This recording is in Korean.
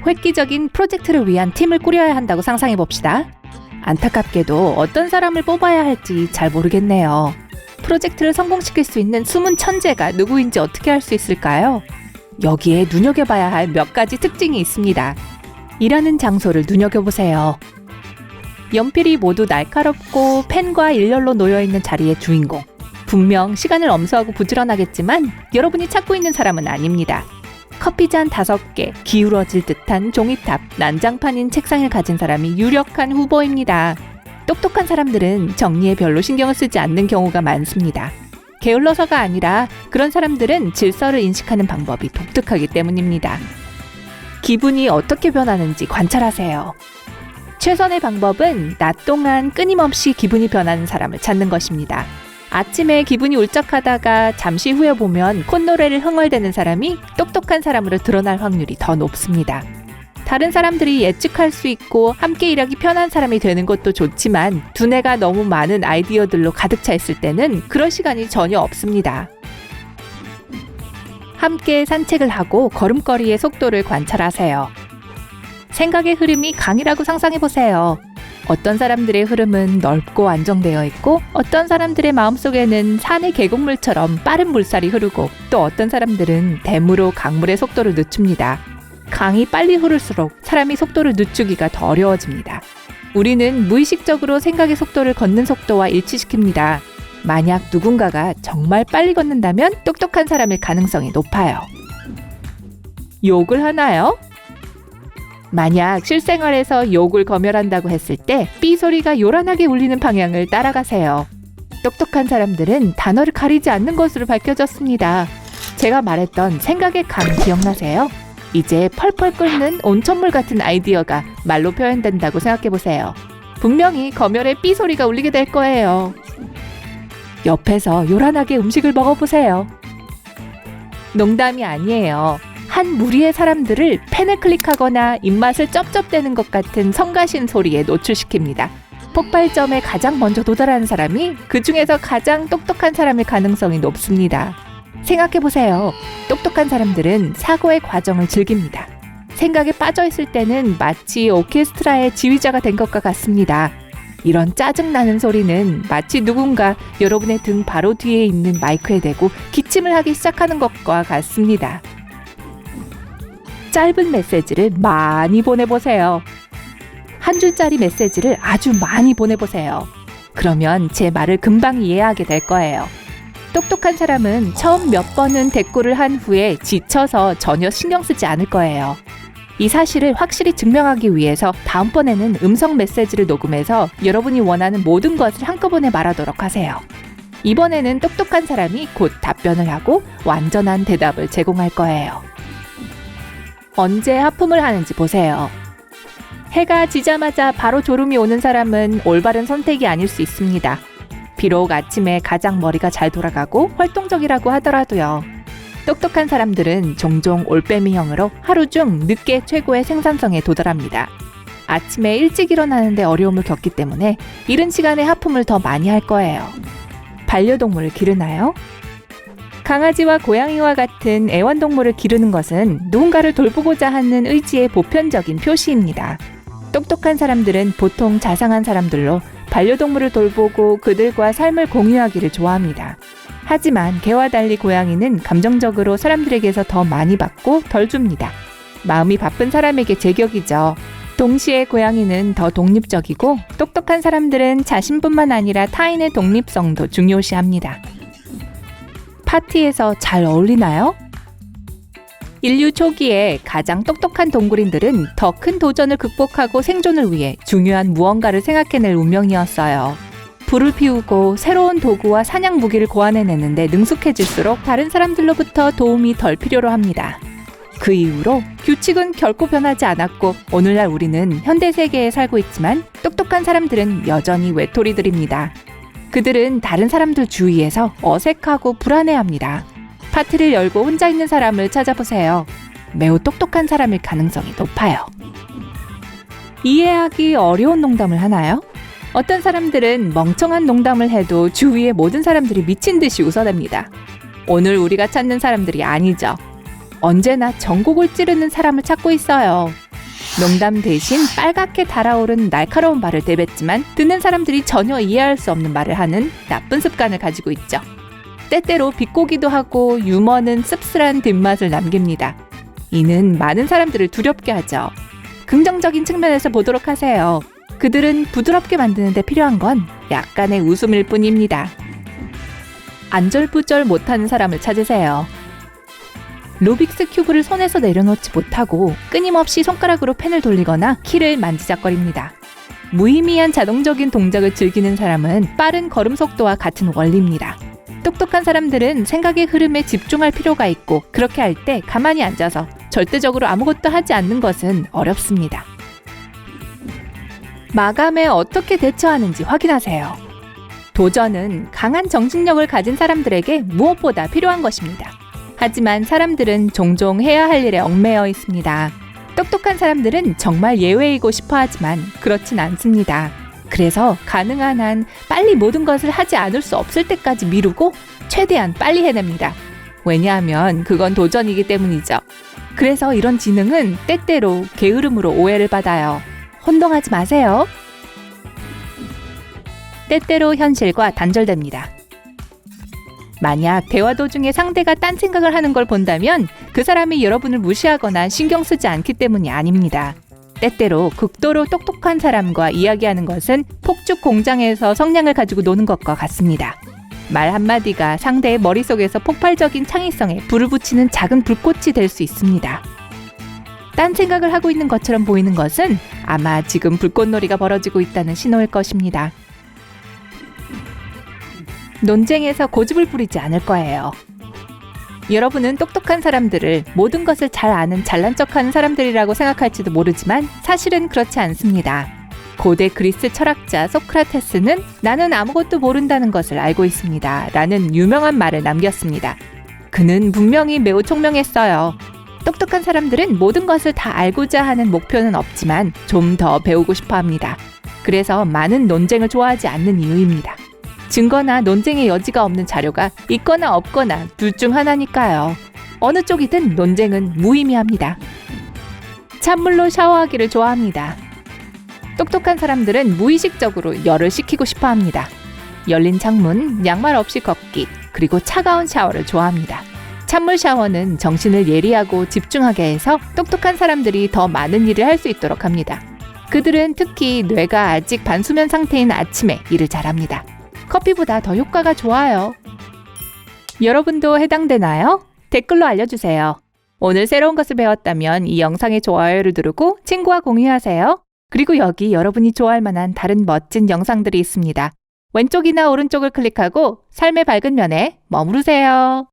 획기적인 프로젝트를 위한 팀을 꾸려야 한다고 상상해봅시다. 안타깝게도 어떤 사람을 뽑아야 할지 잘 모르겠네요. 프로젝트를 성공시킬 수 있는 숨은 천재가 누구인지 어떻게 알 수 있을까요? 여기에 눈여겨봐야 할 몇 가지 특징이 있습니다. 일하는 장소를 눈여겨보세요. 연필이 모두 날카롭고 펜과 일렬로 놓여있는 자리의 주인공. 분명 시간을 엄수하고 부지런하겠지만 여러분이 찾고 있는 사람은 아닙니다. 커피잔 5개, 기울어질 듯한 종이탑, 난장판인 책상을 가진 사람이 유력한 후보입니다. 똑똑한 사람들은 정리에 별로 신경을 쓰지 않는 경우가 많습니다. 게을러서가 아니라 그런 사람들은 질서를 인식하는 방법이 독특하기 때문입니다. 기분이 어떻게 변하는지 관찰하세요. 최선의 방법은 낮 동안 끊임없이 기분이 변하는 사람을 찾는 것입니다. 아침에 기분이 울적하다가 잠시 후에 보면 콧노래를 흥얼대는 사람이 똑똑한 사람으로 드러날 확률이 더 높습니다. 다른 사람들이 예측할 수 있고 함께 일하기 편한 사람이 되는 것도 좋지만 두뇌가 너무 많은 아이디어들로 가득 차 있을 때는 그럴 시간이 전혀 없습니다. 함께 산책을 하고 걸음걸이의 속도를 관찰하세요. 생각의 흐름이 강이라고 상상해보세요. 어떤 사람들의 흐름은 넓고 안정되어 있고 어떤 사람들의 마음속에는 산의 계곡물처럼 빠른 물살이 흐르고 또 어떤 사람들은 댐으로 강물의 속도를 늦춥니다. 강이 빨리 흐를수록 사람이 속도를 늦추기가 더 어려워집니다. 우리는 무의식적으로 생각의 속도를 걷는 속도와 일치시킵니다. 만약 누군가가 정말 빨리 걷는다면 똑똑한 사람일 가능성이 높아요. 욕을 하나요? 만약 실생활에서 욕을 검열한다고 했을 때 삐 소리가 요란하게 울리는 방향을 따라가세요. 똑똑한 사람들은 단어를 가리지 않는 것으로 밝혀졌습니다. 제가 말했던 생각의 강 기억나세요? 이제 펄펄 끓는 온천물 같은 아이디어가 말로 표현된다고 생각해보세요. 분명히 검열에 삐 소리가 울리게 될 거예요. 옆에서 요란하게 음식을 먹어보세요. 농담이 아니에요. 한 무리의 사람들을 펜을 클릭하거나 입맛을 쩝쩝대는 것 같은 성가신 소리에 노출시킵니다. 폭발점에 가장 먼저 도달하는 사람이 그 중에서 가장 똑똑한 사람일 가능성이 높습니다. 생각해보세요. 똑똑한 사람들은 사고의 과정을 즐깁니다. 생각에 빠져있을 때는 마치 오케스트라의 지휘자가 된 것과 같습니다. 이런 짜증나는 소리는 마치 누군가 여러분의 등 바로 뒤에 있는 마이크에 대고 기침을 하기 시작하는 것과 같습니다. 짧은 메시지를 많이 보내보세요. 한 줄짜리 메시지를 아주 많이 보내보세요. 그러면 제 말을 금방 이해하게 될 거예요. 똑똑한 사람은 처음 몇 번은 대꾸를 한 후에 지쳐서 전혀 신경 쓰지 않을 거예요. 이 사실을 확실히 증명하기 위해서 다음번에는 음성 메시지를 녹음해서 여러분이 원하는 모든 것을 한꺼번에 말하도록 하세요. 이번에는 똑똑한 사람이 곧 답변을 하고 완전한 대답을 제공할 거예요. 언제 하품을 하는지 보세요. 해가 지자마자 바로 졸음이 오는 사람은 올바른 선택이 아닐 수 있습니다. 비록 아침에 가장 머리가 잘 돌아가고 활동적이라고 하더라도요. 똑똑한 사람들은 종종 올빼미형으로 하루 중 늦게 최고의 생산성에 도달합니다. 아침에 일찍 일어나는데 어려움을 겪기 때문에 이른 시간에 하품을 더 많이 할 거예요. 반려동물을 기르나요? 강아지와 고양이와 같은 애완동물을 기르는 것은 누군가를 돌보고자 하는 의지의 보편적인 표시입니다. 똑똑한 사람들은 보통 자상한 사람들로 반려동물을 돌보고 그들과 삶을 공유하기를 좋아합니다. 하지만 개와 달리 고양이는 감정적으로 사람들에게서 더 많이 받고 덜 줍니다. 마음이 바쁜 사람에게 제격이죠. 동시에 고양이는 더 독립적이고 똑똑한 사람들은 자신뿐만 아니라 타인의 독립성도 중요시합니다. 파티에서 잘 어울리나요? 인류 초기에 가장 똑똑한 동물인들은 더 큰 도전을 극복하고 생존을 위해 중요한 무언가를 생각해낼 운명이었어요. 불을 피우고 새로운 도구와 사냥 무기를 고안해내는데 능숙해질수록 다른 사람들로부터 도움이 덜 필요로 합니다. 그 이후로 규칙은 결코 변하지 않았고 오늘날 우리는 현대 세계에 살고 있지만 똑똑한 사람들은 여전히 외톨이들입니다. 그들은 다른 사람들 주위에서 어색하고 불안해합니다. 파티를 열고 혼자 있는 사람을 찾아보세요. 매우 똑똑한 사람일 가능성이 높아요. 이해하기 어려운 농담을 하나요? 어떤 사람들은 멍청한 농담을 해도 주위의 모든 사람들이 미친 듯이 웃어댑니다. 오늘 우리가 찾는 사람들이 아니죠. 언제나 전곡을 찌르는 사람을 찾고 있어요. 농담 대신 빨갛게 달아오른 날카로운 말을 내뱉지만 듣는 사람들이 전혀 이해할 수 없는 말을 하는 나쁜 습관을 가지고 있죠. 때때로 비꼬기도 하고 유머는 씁쓸한 뒷맛을 남깁니다. 이는 많은 사람들을 두렵게 하죠. 긍정적인 측면에서 보도록 하세요. 그들은 부드럽게 만드는 데 필요한 건 약간의 웃음일 뿐입니다. 안절부절 못하는 사람을 찾으세요. 루빅스 큐브를 손에서 내려놓지 못하고 끊임없이 손가락으로 펜을 돌리거나 키를 만지작거립니다. 무의미한 자동적인 동작을 즐기는 사람은 빠른 걸음 속도와 같은 원리입니다. 똑똑한 사람들은 생각의 흐름에 집중할 필요가 있고 그렇게 할 때 가만히 앉아서 절대적으로 아무것도 하지 않는 것은 어렵습니다. 마감에 어떻게 대처하는지 확인하세요. 도전은 강한 정신력을 가진 사람들에게 무엇보다 필요한 것입니다. 하지만 사람들은 종종 해야 할 일에 얽매여 있습니다. 똑똑한 사람들은 정말 예외이고 싶어 하지만 그렇진 않습니다. 그래서 가능한 한 빨리 모든 것을 하지 않을 수 없을 때까지 미루고 최대한 빨리 해냅니다. 왜냐하면 그건 도전이기 때문이죠. 그래서 이런 지능은 때때로 게으름으로 오해를 받아요. 혼동하지 마세요. 때때로 현실과 단절됩니다. 만약 대화 도중에 상대가 딴 생각을 하는 걸 본다면 그 사람이 여러분을 무시하거나 신경 쓰지 않기 때문이 아닙니다. 때때로 극도로 똑똑한 사람과 이야기하는 것은 폭죽 공장에서 성냥을 가지고 노는 것과 같습니다. 말 한마디가 상대의 머릿속에서 폭발적인 창의성에 불을 붙이는 작은 불꽃이 될 수 있습니다. 딴 생각을 하고 있는 것처럼 보이는 것은 아마 지금 불꽃놀이가 벌어지고 있다는 신호일 것입니다. 논쟁에서 고집을 부리지 않을 거예요. 여러분은 똑똑한 사람들을 모든 것을 잘 아는 잘난 척하는 사람들이라고 생각할지도 모르지만 사실은 그렇지 않습니다. 고대 그리스 철학자 소크라테스는 나는 아무것도 모른다는 것을 알고 있습니다 라는 유명한 말을 남겼습니다. 그는 분명히 매우 총명했어요. 똑똑한 사람들은 모든 것을 다 알고자 하는 목표는 없지만 좀 더 배우고 싶어 합니다. 그래서 많은 논쟁을 좋아하지 않는 이유입니다. 증거나 논쟁의 여지가 없는 자료가 있거나 없거나 둘 중 하나니까요. 어느 쪽이든 논쟁은 무의미합니다. 찬물로 샤워하기를 좋아합니다. 똑똑한 사람들은 무의식적으로 열을 식히고 싶어 합니다. 열린 창문, 양말 없이 걷기, 그리고 차가운 샤워를 좋아합니다. 찬물 샤워는 정신을 예리하고 집중하게 해서 똑똑한 사람들이 더 많은 일을 할 수 있도록 합니다. 그들은 특히 뇌가 아직 반수면 상태인 아침에 일을 잘합니다. 커피보다 더 효과가 좋아요. 여러분도 해당되나요? 댓글로 알려주세요. 오늘 새로운 것을 배웠다면 이 영상에 좋아요를 누르고 친구와 공유하세요. 그리고 여기 여러분이 좋아할 만한 다른 멋진 영상들이 있습니다. 왼쪽이나 오른쪽을 클릭하고 삶의 밝은 면에 머무르세요.